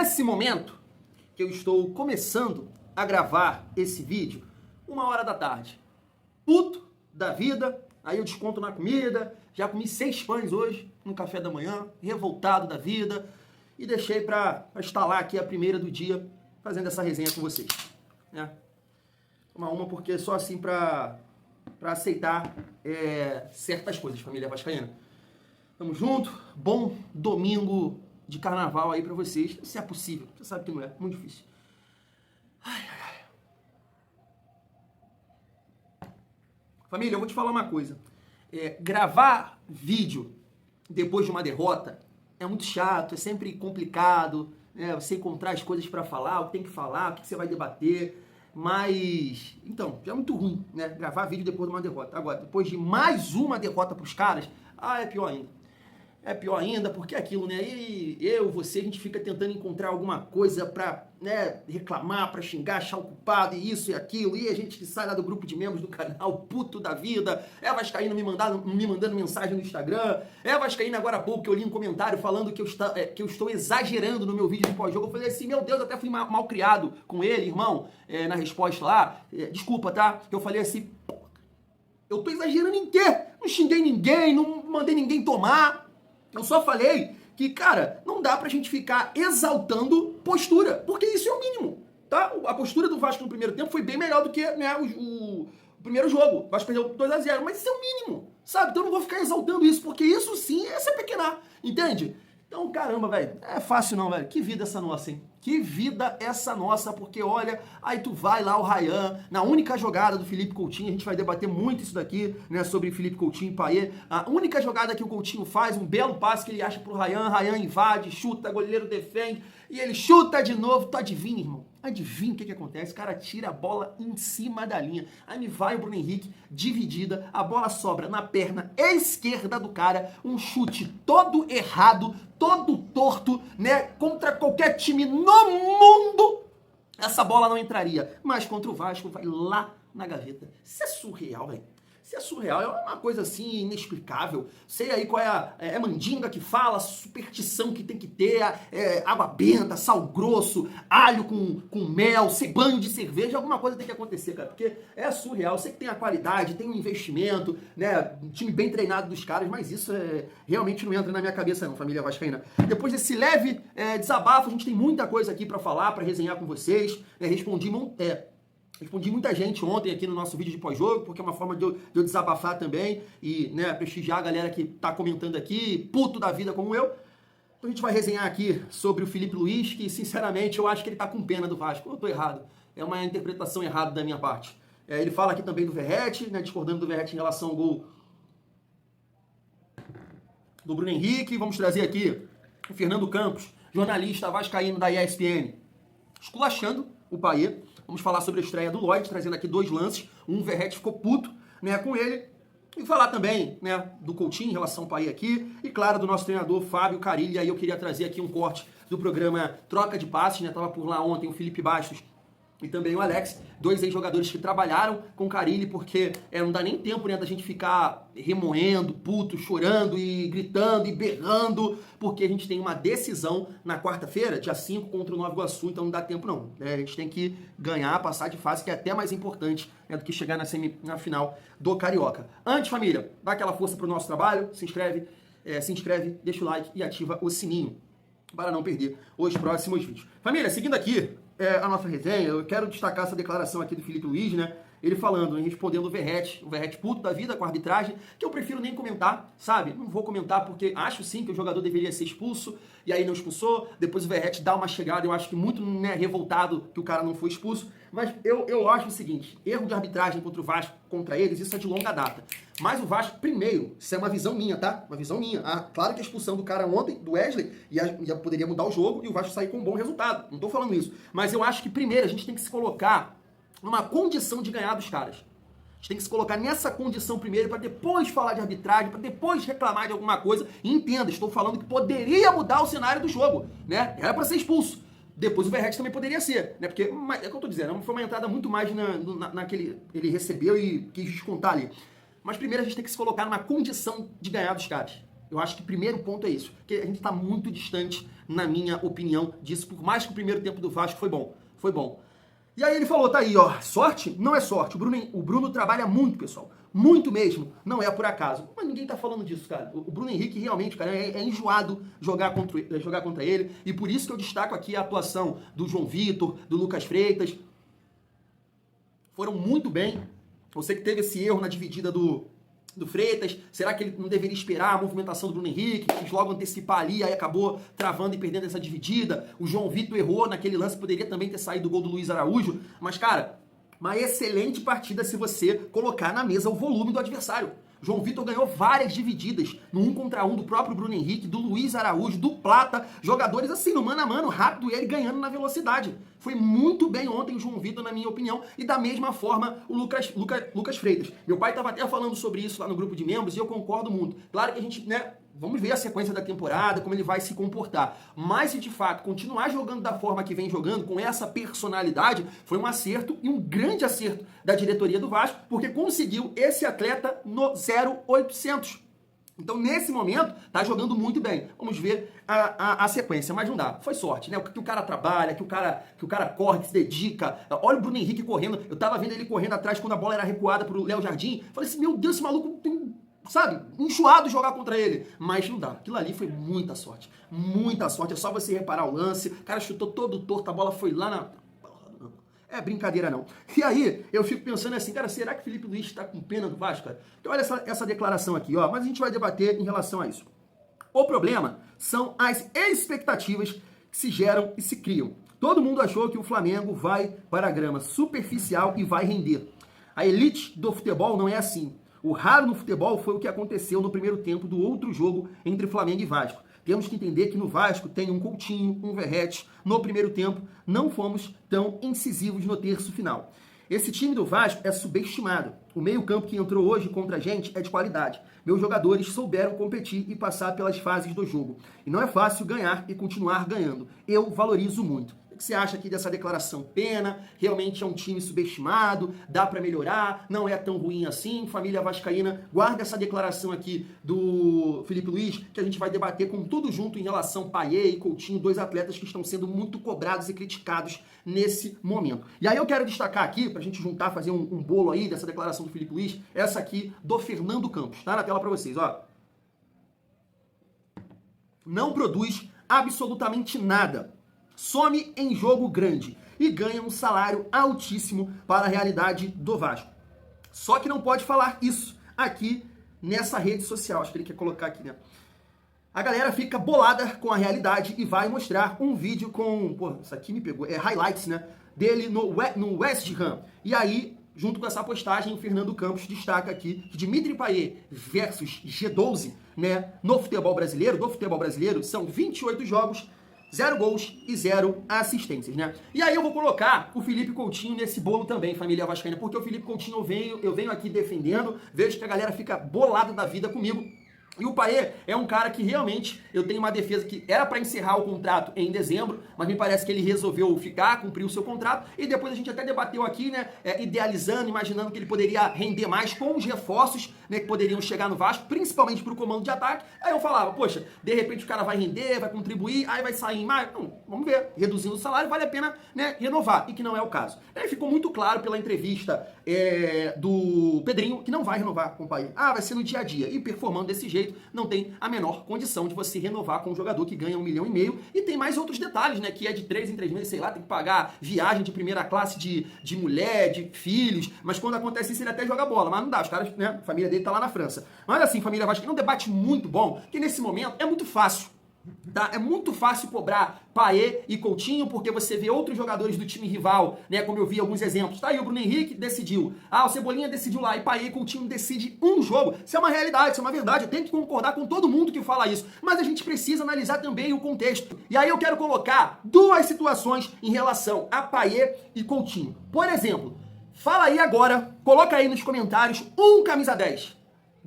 Nesse momento que eu estou começando a gravar esse vídeo, 1h da tarde, puto da vida, aí eu desconto na comida, já comi 6 pães hoje no café da manhã, revoltado da vida, e deixei para instalar aqui a primeira do dia, fazendo essa resenha com vocês. Né? Uma porque só assim para aceitar certas coisas, família vascaína. Tamo junto, bom domingo de carnaval aí pra vocês, se é possível, você sabe que não é, muito difícil. Ai. Família, eu vou te falar uma coisa, gravar vídeo depois de uma derrota é muito chato, é sempre complicado, né? Você encontrar as coisas pra falar, o que tem que falar, o que você vai debater, mas, então, já é muito ruim, né, gravar vídeo depois de uma derrota. Agora, depois de mais uma derrota pros caras, é pior ainda. É pior ainda, porque é aquilo, né? E você, a gente fica tentando encontrar alguma coisa pra, né, reclamar, pra xingar, achar o culpado, e isso e aquilo, e a gente sai lá do grupo de membros do canal, puto da vida, vascaíno me mandando mensagem no Instagram, vascaíno agora há pouco que eu li um comentário falando que eu estou exagerando no meu vídeo de pós-jogo. Eu falei assim, meu Deus, até fui mal criado com ele, irmão, na resposta lá, desculpa, tá? Eu falei assim, eu tô exagerando em quê? Não xinguei ninguém, não mandei ninguém tomar. Eu só falei que, cara, não dá pra gente ficar exaltando postura, porque isso é o mínimo, tá? A postura do Vasco no primeiro tempo foi bem melhor do que, né, o primeiro jogo. O Vasco perdeu 2-0, mas isso é o mínimo, sabe? Então eu não vou ficar exaltando isso, porque isso sim é se pequenar, entende? Então, caramba, velho, é fácil não, velho. Que vida essa nossa, hein? Que vida essa nossa, porque olha, aí tu vai lá o Ryan, na única jogada do Felipe Coutinho, a gente vai debater muito isso daqui, né, sobre Felipe Coutinho e Payet, a única jogada que o Coutinho faz, um belo passe que ele acha pro Ryan invade, chuta, goleiro defende, e ele chuta de novo, tu adivinha, irmão? Adivinha o que acontece? O cara tira a bola em cima da linha. Aí me vai o Bruno Henrique, dividida, a bola sobra na perna esquerda do cara, um chute todo errado, todo torto, né? Contra qualquer time no mundo, essa bola não entraria. Mas contra o Vasco vai lá na gaveta. Isso é surreal, velho. Isso é surreal, é uma coisa assim inexplicável. Sei aí qual é mandinga que fala, superstição que tem que ter, água benta, sal grosso, alho com mel, banho de cerveja, alguma coisa tem que acontecer, cara, porque é surreal. Eu sei que tem a qualidade, tem um investimento, né, um time bem treinado dos caras, mas isso realmente não entra na minha cabeça não, família vascaína. Depois desse leve desabafo, a gente tem muita coisa aqui pra falar, pra resenhar com vocês, né, respondi muita gente ontem aqui no nosso vídeo de pós-jogo, porque é uma forma de eu desabafar também e, né, prestigiar a galera que tá comentando aqui, puto da vida como eu. Então a gente vai resenhar aqui sobre o Filipe Luís, que sinceramente eu acho que ele tá com pena do Vasco. Eu tô errado, é uma interpretação errada da minha parte. Ele fala aqui também do Verratti, né, discordando do Verratti em relação ao gol do Bruno Henrique. Vamos trazer aqui o Fernando Campos, jornalista vascaíno da ESPN, esculachando o Payet. Vamos falar sobre a estreia do Lloyd, trazendo aqui 2 lances. Um, Verratti ficou puto, né, com ele. E falar também, né, do Coutinho em relação ao Payet aqui. E claro, do nosso treinador Fábio Carille. E aí eu queria trazer aqui um corte do programa Troca de Passes, né? Tava por lá ontem o Felipe Bastos e também o Alex, 2 ex-jogadores que trabalharam com o Carille, porque não dá nem tempo, né, da gente ficar remoendo, puto, chorando e gritando e berrando, porque a gente tem uma decisão na quarta-feira, dia 5, contra o Nova Iguaçu, então não dá tempo não, né? A gente tem que ganhar, passar de fase, que é até mais importante, né, do que chegar na final do Carioca. Antes, família, dá aquela força pro nosso trabalho, se inscreve, deixa o like e ativa o sininho, para não perder os próximos vídeos. Família, seguindo aqui a nossa resenha, eu quero destacar essa declaração aqui do Filipe Luís, né? Ele falando, respondendo o Verratti puto da vida com a arbitragem, que eu prefiro nem comentar, sabe? Não vou comentar porque acho sim que o jogador deveria ser expulso, e aí não expulsou. Depois o Verratti dá uma chegada, eu acho que muito, né, revoltado que o cara não foi expulso. Mas eu acho o seguinte, erro de arbitragem contra o Vasco, contra eles, isso é de longa data. Mas o Vasco, primeiro, isso é uma visão minha, tá? Uma visão minha. Claro que a expulsão do cara ontem, do Wesley, já poderia mudar o jogo e o Vasco sair com um bom resultado. Não tô falando isso. Mas eu acho que primeiro a gente tem que se colocar numa condição de ganhar dos caras. A gente tem que se colocar nessa condição primeiro para depois falar de arbitragem, para depois reclamar de alguma coisa. E entenda, estou falando que poderia mudar o cenário do jogo, né? Era para ser expulso. Depois o Verratti também poderia ser, né? Porque, é o que eu tô dizendo, foi uma entrada muito mais naquele ele recebeu e quis descontar ali. Mas primeiro a gente tem que se colocar numa condição de ganhar dos caras. Eu acho que o primeiro ponto é isso, porque a gente está muito distante, na minha opinião, disso, por mais que o primeiro tempo do Vasco foi bom, foi bom. E aí ele falou, tá aí, ó, sorte? Não é sorte. O Bruno trabalha muito, pessoal. Muito mesmo. Não é por acaso. Mas ninguém tá falando disso, cara. O Bruno Henrique realmente, cara, é enjoado jogar contra ele. E por isso que eu destaco aqui a atuação do João Vitor, do Lucas Freitas. Foram muito bem. Você que teve esse erro na dividida do Freitas, será que ele não deveria esperar a movimentação do Bruno Henrique, quis logo antecipar ali, aí acabou travando e perdendo essa dividida? O João Vitor errou naquele lance, poderia também ter saído o gol do Luiz Araújo, mas cara, uma excelente partida se você colocar na mesa o volume do adversário. João Vitor ganhou várias divididas no 1 contra 1 do próprio Bruno Henrique, do Luiz Araújo, do Plata, jogadores assim, no mano a mano, rápido, e ele ganhando na velocidade. Foi muito bem ontem o João Vitor, na minha opinião, e da mesma forma o Lucas Freitas. Meu pai estava até falando sobre isso lá no grupo de membros e eu concordo muito. Claro que a gente, vamos ver a sequência da temporada, como ele vai se comportar. Mas se de fato continuar jogando da forma que vem jogando, com essa personalidade, foi um acerto e um grande acerto da diretoria do Vasco, porque conseguiu esse atleta no 0800. Então, nesse momento, tá jogando muito bem. Vamos ver a sequência, mas não dá. Foi sorte, né? Que o cara trabalha, que o cara corre, que se dedica. Olha o Bruno Henrique correndo. Eu tava vendo ele correndo atrás quando a bola era recuada pro Léo Jardim. Falei assim, meu Deus, esse maluco tem, sabe, enxuado jogar contra ele. Mas não dá. Aquilo ali foi muita sorte. Muita sorte. É só você reparar o lance. O cara chutou todo torto, a bola foi lá na... É brincadeira não. E aí, eu fico pensando assim, cara, será que o Felipe Luiz está com pena do Vasco, cara? Então olha essa declaração aqui, ó. Mas a gente vai debater em relação a isso. O problema são as expectativas que se geram e se criam. Todo mundo achou que o Flamengo vai para a grama superficial e vai render. A elite do futebol não é assim. O raro no futebol foi o que aconteceu no primeiro tempo do outro jogo entre Flamengo e Vasco. Temos que entender que no Vasco tem um Coutinho, um Verratti. No primeiro tempo, não fomos tão incisivos no terço final. Esse time do Vasco é subestimado. O meio-campo que entrou hoje contra a gente é de qualidade. Meus jogadores souberam competir e passar pelas fases do jogo. E não é fácil ganhar e continuar ganhando. Eu valorizo muito. O que você acha aqui dessa declaração? Pena? Realmente é um time subestimado? Dá pra melhorar? Não é tão ruim assim? Família vascaína, guarda essa declaração aqui do Felipe Luiz, que a gente vai debater com tudo junto em relação a Payet e Coutinho, dois atletas que estão sendo muito cobrados e criticados nesse momento. E aí eu quero destacar aqui, pra gente juntar, fazer um bolo aí dessa declaração do Felipe Luiz, essa aqui do Fernando Campos. Tá na tela pra vocês, ó. Não produz absolutamente nada. Some em jogo grande e ganha um salário altíssimo para a realidade do Vasco. Só que não pode falar isso aqui nessa rede social. Acho que ele quer colocar aqui, né? A galera fica bolada com a realidade e vai mostrar um vídeo com... Pô, isso aqui me pegou. É highlights, né? Dele no West Ham. E aí, junto com essa postagem, o Fernando Campos destaca aqui que Dimitri Payet versus G12, né? No futebol brasileiro, são 28 jogos, 0 gols e 0 assistências, né? E aí eu vou colocar o Felipe Coutinho nesse bolo também, família vascaína, porque o Felipe Coutinho eu venho aqui defendendo, vejo que a galera fica bolada da vida comigo. E o Payet é um cara que realmente, eu tenho uma defesa que era para encerrar o contrato em dezembro, mas me parece que ele resolveu ficar, cumprir o seu contrato, e depois a gente até debateu aqui, né, idealizando, imaginando que ele poderia render mais com os reforços, né, que poderiam chegar no Vasco, principalmente para o comando de ataque. Aí eu falava, poxa, de repente o cara vai render, vai contribuir, aí vai sair em maio. Não, vamos ver, reduzindo o salário, vale a pena, né, renovar, e que não é o caso. Aí ficou muito claro pela entrevista do Pedrinho que não vai renovar com o Payet. Vai ser no dia a dia, e performando desse jeito, não tem a menor condição de você renovar com um jogador que ganha 1,5 milhão e tem mais outros detalhes, né, que é de 3 em 3 meses, sei lá, tem que pagar viagem de primeira classe de mulher, de filhos, mas quando acontece isso ele até joga bola, mas não dá, os caras, né, a família dele tá lá na França. Mas assim, família Vascaína, um debate muito bom, que nesse momento é muito fácil. Tá? É muito fácil cobrar Payet e Coutinho, porque você vê outros jogadores do time rival, né? Como eu vi alguns exemplos. Tá aí o Bruno Henrique decidiu. O Cebolinha decidiu lá. E Payet e Coutinho decide um jogo. Isso é uma realidade, isso é uma verdade. Eu tenho que concordar com todo mundo que fala isso. Mas a gente precisa analisar também o contexto. E aí eu quero colocar duas situações em relação a Payet e Coutinho. Por exemplo, fala aí agora, coloca aí nos comentários um camisa 10.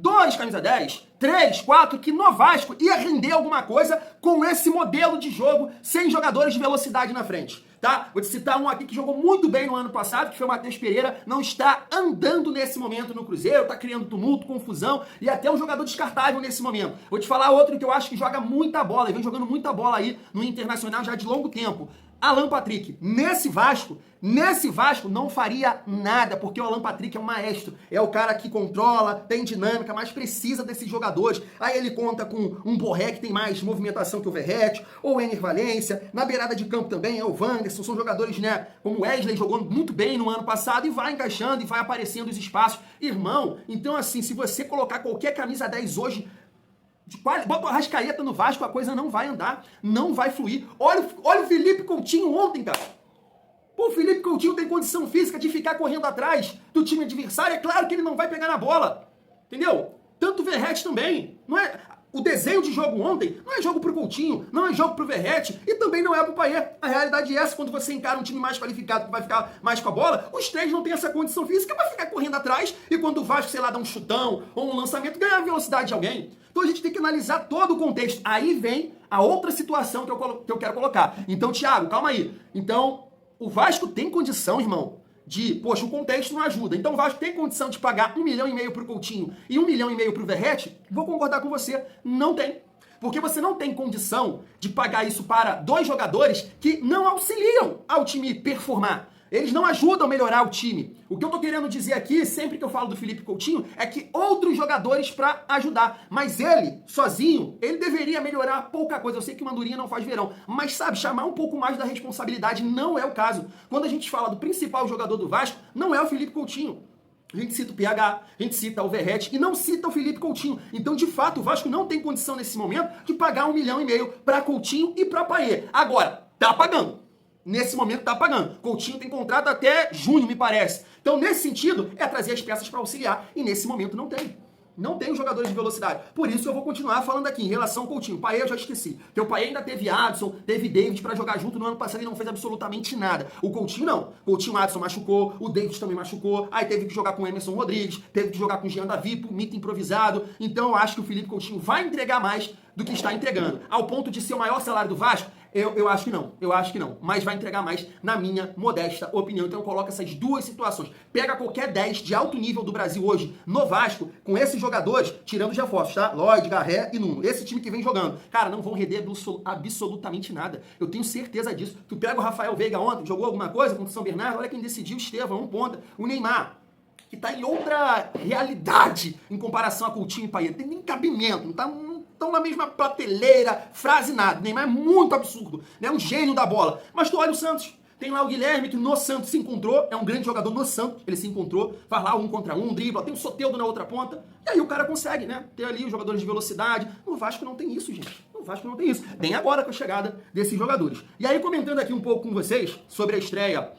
2 camisa 10, 3, 4, que no Vasco ia render alguma coisa com esse modelo de jogo sem jogadores de velocidade na frente. tá? Vou te citar um aqui que jogou muito bem no ano passado, que foi o Matheus Pereira, não está andando nesse momento no Cruzeiro, tá criando tumulto, confusão e até um jogador descartável nesse momento. Vou te falar outro que eu acho que joga muita bola, e vem jogando muita bola aí no Internacional já de longo tempo. Alan Patrick, nesse Vasco não faria nada, porque o Alan Patrick é um maestro, é o cara que controla, tem dinâmica, mas precisa desses jogadores. Aí ele conta com um Borré que tem mais movimentação que o Verratti, ou o Ener Valencia, na beirada de campo também é o Wanderson, são jogadores, né, como o Wesley jogou muito bem no ano passado e vai encaixando e vai aparecendo os espaços. Irmão, então assim, se você colocar qualquer camisa 10 hoje, bota o Arrascaeta no Vasco, a coisa não vai andar, não vai fluir. Olha o Felipe Coutinho ontem, cara. Pô, o Felipe Coutinho tem condição física de ficar correndo atrás do time adversário, é claro que ele não vai pegar na bola, entendeu? Tanto o Verratti também, não é... O desenho de jogo ontem não é jogo pro Coutinho, não é jogo pro Verratti e também não é pro Payet. A realidade é essa, quando você encara um time mais qualificado que vai ficar mais com a bola, os três não têm essa condição física para ficar correndo atrás e quando o Vasco, sei lá, dá um chutão ou um lançamento, ganhar a velocidade de alguém. Então a gente tem que analisar todo o contexto. Aí vem a outra situação que eu quero colocar. Então, Thiago, calma aí. Então, o Vasco tem condição, irmão, poxa, o contexto não ajuda. Então o Vasco tem condição de pagar 1,5 milhão pro Coutinho e 1,5 milhão pro Verratti? Vou concordar com você, não tem. Porque você não tem condição de pagar isso para dois jogadores que não auxiliam ao time performar. Eles não ajudam a melhorar o time. O que eu tô querendo dizer aqui, sempre que eu falo do Felipe Coutinho, é que outros jogadores para ajudar. Mas ele, sozinho, ele deveria melhorar pouca coisa. Eu sei que o Mandurinha não faz verão, mas sabe, chamar um pouco mais da responsabilidade não é o caso. Quando a gente fala do principal jogador do Vasco, não é o Felipe Coutinho. A gente cita o PH, a gente cita o Verratti e não cita o Felipe Coutinho. Então, de fato, o Vasco não tem condição nesse momento de pagar 1,5 milhão para Coutinho e para Payet. Agora, tá pagando. Nesse momento tá pagando. Coutinho tem contrato até junho, me parece. Então, nesse sentido, é trazer as peças para auxiliar. E nesse momento não tem. Não tem os jogadores de velocidade. Por isso eu vou continuar falando aqui em relação ao Coutinho. O Payet eu já esqueci. Porque o Payet ainda teve Adson, teve David para jogar junto no ano passado e não fez absolutamente nada. O Coutinho não. O Coutinho, Adson machucou, o David também machucou, aí teve que jogar com o Emerson Rodrigues, teve que jogar com o Jean Davi, mito improvisado. Então eu acho que o Felipe Coutinho vai entregar mais do que está entregando. Ao ponto de ser o maior salário do Vasco, eu acho que não. Eu acho que não. Mas vai entregar mais, na minha modesta opinião. Então eu coloco essas duas situações. Pega qualquer 10 de alto nível do Brasil hoje no Vasco, com esses jogadores, tirando os reforços, tá? Lloyd, Garré e Nuno. Esse time que vem jogando. Cara, não vão render absolutamente nada. Eu tenho certeza disso. Tu pega o Rafael Veiga ontem, jogou alguma coisa contra o São Bernardo, olha quem decidiu, o Estevão, um ponta. O Neymar, que tá em outra realidade em comparação a Coutinho e Payet. Não tem nem cabimento, não estão na mesma prateleira, frase nada. Neymar é muito absurdo, né? Um gênio da bola. Mas tu olha o Santos, tem lá o Guilherme, que no Santos se encontrou, é um grande jogador no Santos, ele se encontrou, faz lá 1 contra 1, dribla, tem o Soteldo na outra ponta, e aí o cara consegue, né? Ter ali os jogadores de velocidade. No Vasco não tem isso, gente. No Vasco não tem isso. Tem agora com a chegada desses jogadores. E aí, comentando aqui um pouco com vocês sobre a estreia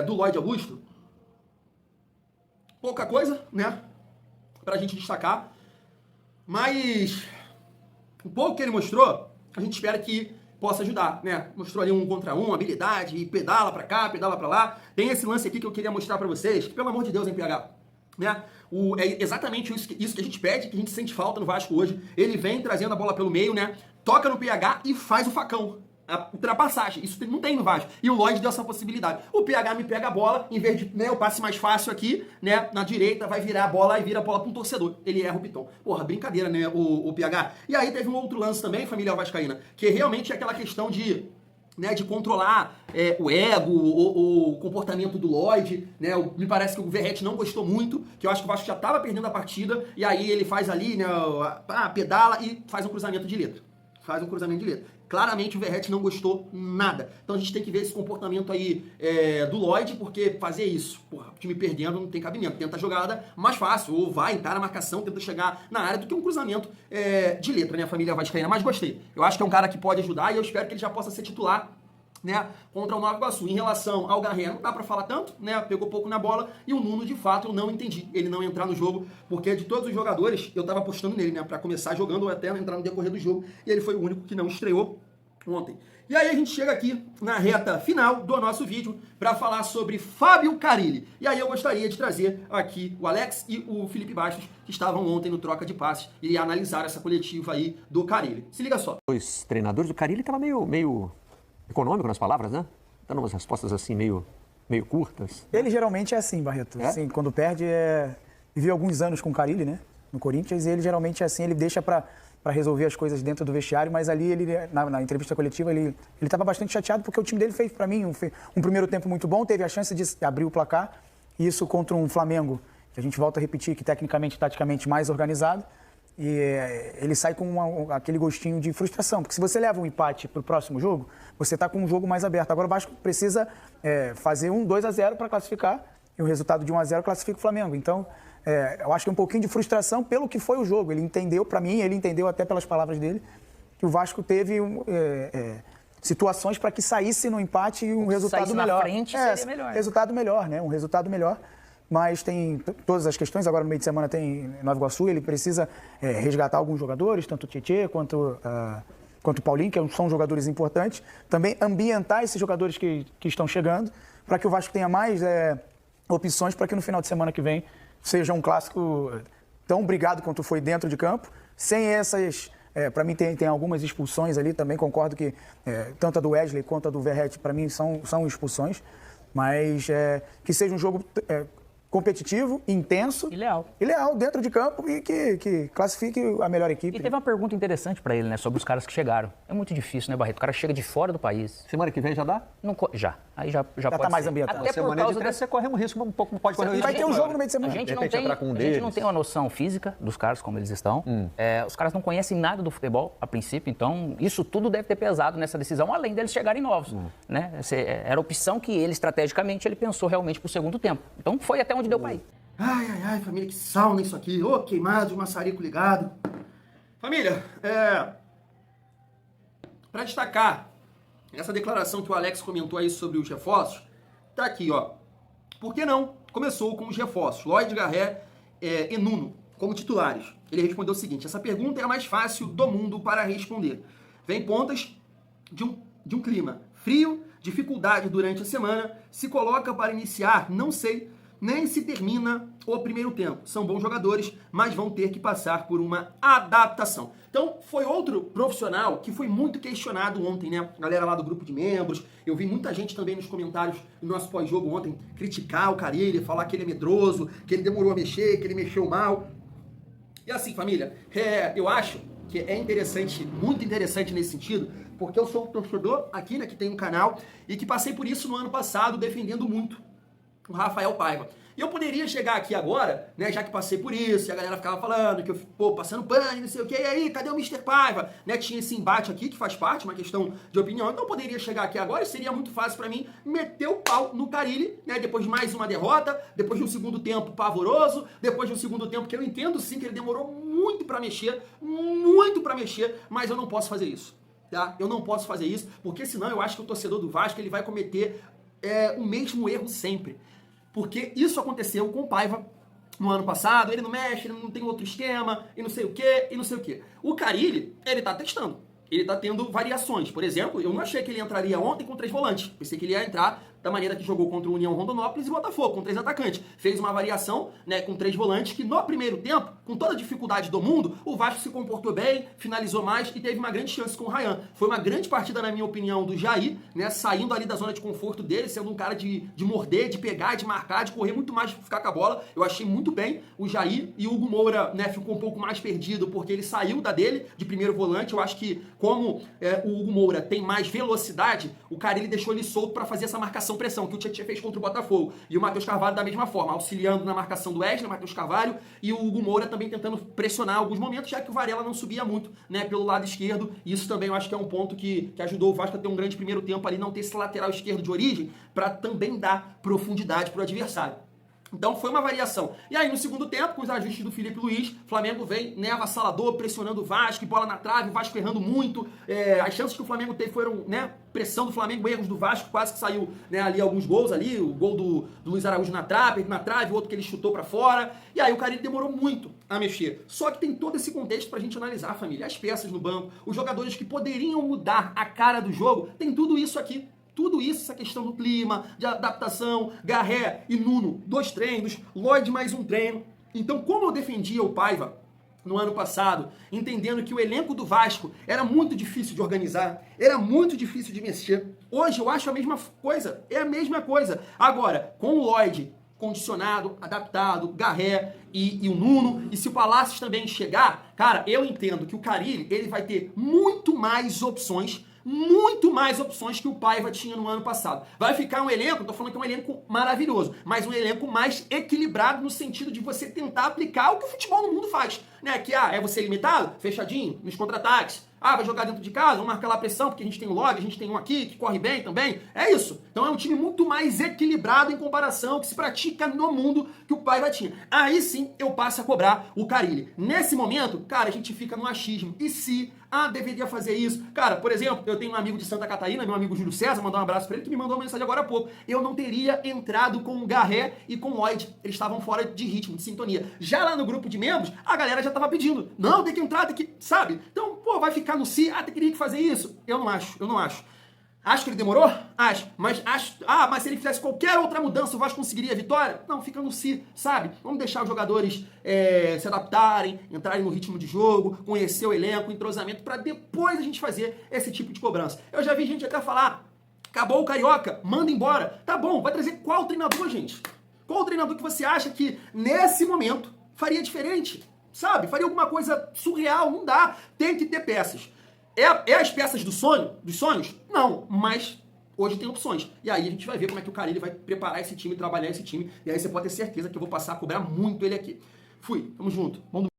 do Lloyd Augusto, pouca coisa, né? Pra gente destacar, mas o pouco que ele mostrou, a gente espera que possa ajudar, né? Mostrou ali 1 contra 1, habilidade, e pedala pra cá, pedala pra lá. Tem esse lance aqui que eu queria mostrar pra vocês, que pelo amor de Deus, hein, PH? Né? É exatamente isso que a gente pede, que a gente sente falta no Vasco hoje. Ele vem trazendo a bola pelo meio, né? Toca no PH e faz o facão. A ultrapassagem, isso não tem no Vasco. E o Lloyd deu essa possibilidade. O PH me pega a bola, em vez de, né, o passe mais fácil aqui, né, na direita, vai virar a bola e vira a bola para um torcedor. Ele erra o pitão. Porra, brincadeira, né, o PH. E aí teve um outro lance também, família vascaína, que realmente é aquela questão de, né, de controlar o ego, o comportamento do Lloyd, né, me parece que o Verratti não gostou muito, que eu acho que o Vasco já estava perdendo a partida, e aí ele faz ali, né, pedala e faz um cruzamento de letra. Claramente o Verratti não gostou nada. Então a gente tem que ver esse comportamento aí do Lloyd, porque fazer isso, porra, o time perdendo não tem cabimento. Tenta a jogada mais fácil, ou vai, encara a marcação, tenta chegar na área do que um cruzamento de letra, né, a família vascaína. Mas gostei. Eu acho que é um cara que pode ajudar e eu espero que ele já possa ser titular, né, contra o Nova Iguaçu. Em relação ao Garré, não dá pra falar tanto, né, pegou pouco na bola, e o Nuno, de fato, eu não entendi ele não entrar no jogo, porque de todos os jogadores, eu tava apostando nele, né, pra começar jogando ou até entrar no decorrer do jogo, e ele foi o único que não estreou ontem. E aí a gente chega aqui na reta final do nosso vídeo para falar sobre Fábio Carille. E aí eu gostaria de trazer aqui o Alex e o Felipe Bastos, que estavam ontem no troca de passes, e analisar essa coletiva aí do Carille. Se liga só. Os treinadores do Carille estavam meio econômico nas palavras, né? dando umas respostas assim meio curtas. Ele geralmente é assim, Barreto. Assim, quando perde, viveu alguns anos com o Carille, né? No Corinthians, e ele geralmente é assim, ele deixa para resolver as coisas dentro do vestiário, mas ali, ele, na entrevista coletiva, ele estava bastante chateado porque o time dele fez, para mim, um primeiro tempo muito bom, teve a chance de abrir o placar, e isso contra um Flamengo, que a gente volta a repetir, que tecnicamente, taticamente mais organizado, e ele sai com aquele gostinho de frustração, porque se você leva um empate para o próximo jogo, você está com um jogo mais aberto. Agora o Vasco precisa fazer um 2-0 para classificar, e o resultado de 1-0 classifica o Flamengo. Então, eu acho que é um pouquinho de frustração pelo que foi o jogo. Ele entendeu, para mim, ele entendeu até pelas palavras dele, que o Vasco teve situações para que saísse no empate e um resultado melhor. Na frente seria melhor. Resultado melhor, né? Um resultado melhor. Mas tem todas as questões. Agora, no meio de semana, tem Nova Iguaçu. Ele precisa resgatar alguns jogadores, tanto o Tietê quanto o Paulinho, que são jogadores importantes. Também ambientar esses jogadores que estão chegando, para que o Vasco tenha mais opções para que no final de semana que vem seja um clássico tão brigado quanto foi dentro de campo, sem essas... para mim tem algumas expulsões ali, também concordo que tanto a do Wesley quanto a do Verratti, para mim, são expulsões, mas que seja um jogo competitivo, intenso e leal dentro de campo e que classifique a melhor equipe. E teve uma pergunta interessante para ele, né, sobre os caras que chegaram. É muito difícil, né, Barreto? O cara chega de fora do país. Semana que vem já dá? Não, já. Aí já pode tá mais ser. ambientado. Até por Semana causa de você corre um risco, um pouco pode correr um risco. Vai ter um jogo no meio de semana. A gente De não tem uma noção física dos caras, como eles estão. Os caras não conhecem nada do futebol, a princípio. Então, isso tudo deve ter pesado nessa decisão, além deles chegarem novos. Né? Era a opção que ele, estrategicamente, ele pensou realmente para o segundo tempo. Então, foi até onde deu para ir. Ai, família, que sauna isso aqui. Ô, queimado, de maçarico ligado. Família, para destacar essa declaração que o Alex comentou aí sobre os reforços, tá aqui, ó. Por que não? Começou com os reforços. Lloyd, Garré e Nuno como titulares. Ele respondeu o seguinte: essa pergunta é a mais fácil do mundo para responder. Vem pontas de um clima frio, dificuldade durante a semana, se coloca para iniciar, não sei, nem se termina o primeiro tempo. São bons jogadores, mas vão ter que passar por uma adaptação. Então, foi outro profissional que foi muito questionado ontem, né? A galera lá do grupo de membros. Eu vi muita gente também nos comentários do nosso pós-jogo ontem criticar o Carille, falar que ele é medroso, que ele demorou a mexer, que ele mexeu mal. E assim, família, eu acho que é interessante, muito interessante nesse sentido, porque eu sou um torcedor aqui, né, que tem um canal, e que passei por isso no ano passado, defendendo muito o Rafael Paiva. E eu poderia chegar aqui agora, né, já que passei por isso, e a galera ficava falando que eu, passando pano, não sei o que, e aí, cadê o Mr. Paiva? Né, tinha esse embate aqui, que faz parte, uma questão de opinião, então eu poderia chegar aqui agora e seria muito fácil pra mim meter o pau no Carille, né, depois de mais uma derrota, depois de um segundo tempo pavoroso, depois de um segundo tempo que eu entendo sim que ele demorou muito pra mexer, mas eu não posso fazer isso, tá? Eu não posso fazer isso, porque senão eu acho que o torcedor do Vasco, ele vai cometer o mesmo erro sempre. Porque isso aconteceu com o Paiva no ano passado, ele não mexe, ele não tem outro esquema, e não sei o quê. O Carille, ele tá testando, ele tá tendo variações. Por exemplo, eu não achei que ele entraria ontem com 3 volantes. Pensei que ele ia entrar da maneira que jogou contra o União Rondonópolis e Botafogo, com 3 atacantes. Fez uma variação, né, com 3 volantes, que no primeiro tempo, com toda a dificuldade do mundo, o Vasco se comportou bem, finalizou mais e teve uma grande chance com o Ryan. Foi uma grande partida, na minha opinião, do Jair, né, saindo ali da zona de conforto dele, sendo um cara de morder, de pegar, de marcar, de correr muito mais, de ficar com a bola. Eu achei muito bem o Jair, e o Hugo Moura, né, ficou um pouco mais perdido porque ele saiu da dele, de primeiro volante. Eu acho que, como o Hugo Moura tem mais velocidade, o Carille deixou ele solto para fazer essa marcação-pressão, que o Tietê fez contra o Botafogo. E o Matheus Carvalho da mesma forma, auxiliando na marcação do Wesley, o Matheus Carvalho, e o Hugo Moura também tentando pressionar alguns momentos, já que o Varela não subia muito, né, pelo lado esquerdo. E isso também eu acho que é um ponto que ajudou o Vasco a ter um grande primeiro tempo ali, não ter esse lateral esquerdo de origem, para também dar profundidade para o adversário. Então foi uma variação. E aí no segundo tempo, com os ajustes do Felipe Luiz, Flamengo vem, né, avassalador, pressionando o Vasco, bola na trave, o Vasco errando muito. As chances que o Flamengo teve foram, né, pressão do Flamengo, erros do Vasco, quase que saiu, né, ali alguns gols ali, o gol do Luiz Araújo na trave, o outro que ele chutou pra fora. E aí o Carille demorou muito a mexer. Só que tem todo esse contexto pra gente analisar, família. As peças no banco, os jogadores que poderiam mudar a cara do jogo, tem tudo isso aqui. Tudo isso, essa questão do clima, de adaptação, Garré e Nuno, 2 treinos, Lloyd mais um treino. Então, como eu defendia o Paiva no ano passado, entendendo que o elenco do Vasco era muito difícil de organizar, era muito difícil de mexer. Hoje eu acho a mesma coisa, é a mesma coisa. Agora, com o Lloyd condicionado, adaptado, Garré e o Nuno, e se o Palácios também chegar, cara, eu entendo que o Carille, ele vai ter muito mais opções que o Paiva tinha no ano passado. Vai ficar um elenco, tô falando que é um elenco maravilhoso, mas um elenco mais equilibrado no sentido de você tentar aplicar o que o futebol no mundo faz, né? Que é você limitado, fechadinho, nos contra-ataques. Vai jogar dentro de casa, vamos marcar lá a pressão, porque a gente tem o Log, a gente tem um aqui que corre bem também. É isso. Então é um time muito mais equilibrado em comparação ao que se pratica no mundo que o Paiva tinha. Aí sim eu passo a cobrar o Carille. Nesse momento, cara, a gente fica no achismo. E se deveria fazer isso? Cara, por exemplo, eu tenho um amigo de Santa Catarina, meu amigo Júlio César, mandar um abraço pra ele, que me mandou uma mensagem agora há pouco. Eu não teria entrado com o Garré e com o Lloyd. Eles estavam fora de ritmo, de sintonia. Já lá no grupo de membros, a galera já tava pedindo. Não, tem que entrar, tem que... Sabe? Então, vai ficar no si, teria que fazer isso? Eu não acho. Acho que ele demorou? Acho. Mas se ele fizesse qualquer outra mudança, o Vasco conseguiria a vitória? Não, fica no si, sabe? Vamos deixar os jogadores se adaptarem, entrarem no ritmo de jogo, conhecer o elenco, o entrosamento, para depois a gente fazer esse tipo de cobrança. Eu já vi gente até falar, acabou o Carioca, manda embora. Tá bom, vai trazer qual treinador, gente? Qual treinador que você acha que, nesse momento, faria diferente? Sabe? Faria alguma coisa surreal? Não dá. Tem que ter peças. É as peças dos sonhos? Não, mas hoje tem opções. E aí a gente vai ver como é que o Carille vai preparar esse time, trabalhar esse time. E aí você pode ter certeza que eu vou passar a cobrar muito ele aqui. Fui, tamo junto.